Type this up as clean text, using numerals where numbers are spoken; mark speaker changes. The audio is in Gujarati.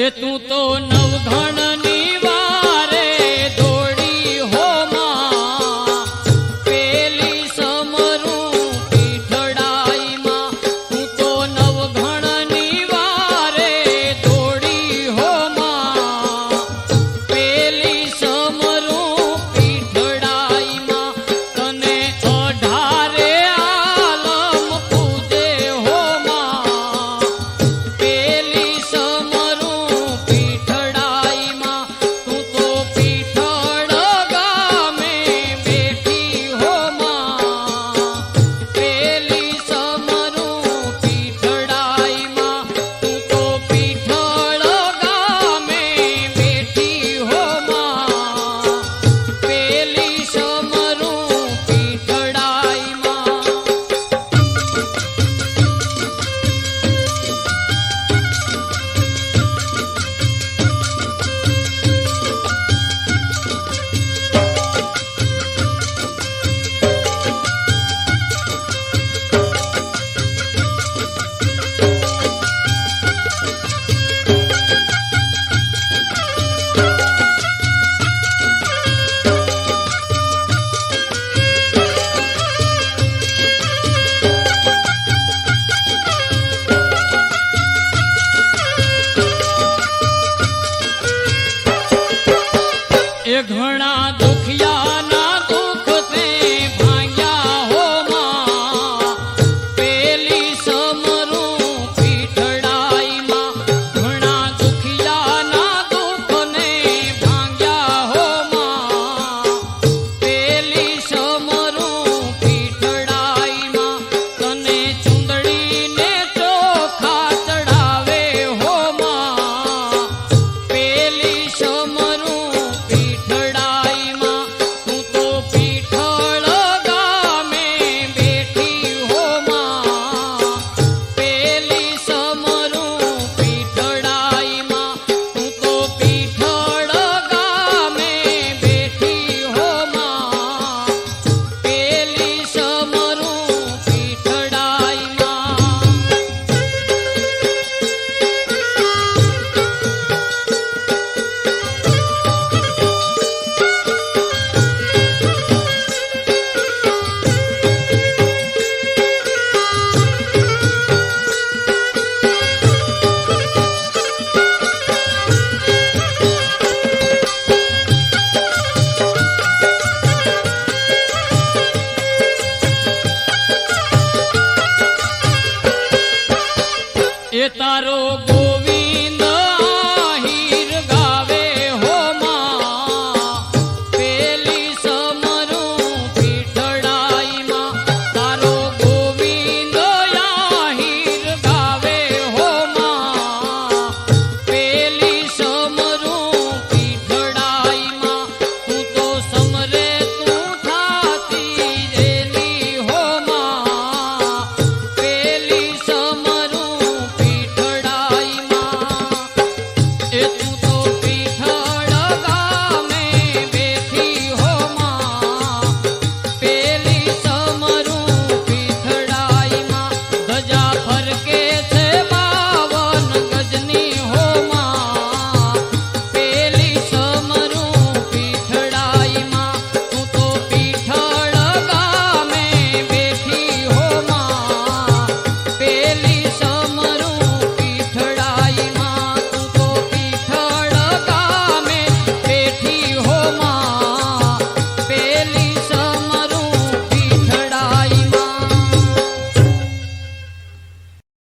Speaker 1: એ તું તો નવઘણની વારે દોડી હો માં, પેલી સમરું પીઠડાઈમાં. તું તો નવઘણની વારે દોડી હો માં, પેલી સમરું પીઠડાઈમાં. તને 18 આલમ પૂજે હો માં, પેલી સમરું પીઠડાઈમાં. તું તો પીઠળ ગામે બેઠી હો માં, પેલી સમરું પીઠડાઈમાં. તું તો પીઠળ ગામે બેઠી હો માં, પેલી સમરું પીઠડાઈમાં. એ ઘણા દુખિયાના દુઃખ તે ભાંગ્યા હો માં, પેલી સમરું પીઠડાઈમાં. ઘણા દુખિયાના દુઃખને ભાંગ્યા હો માં, પેલી સમરું પીઠડાઈમાં. તને ચૂંદડીને ચોખા ચડાવે હો માં, પેલી સમરું પીઠડાઈમાં. તું તો પીઠળ ગામે બેઠી હો માં, પેલી સમરું પીઠડાઈમાં. તું તો પીઠળ ગામે બેઠી હો માં, પેલી સમરું પીઠડાઈમાં. એ તારો ગોવિંદ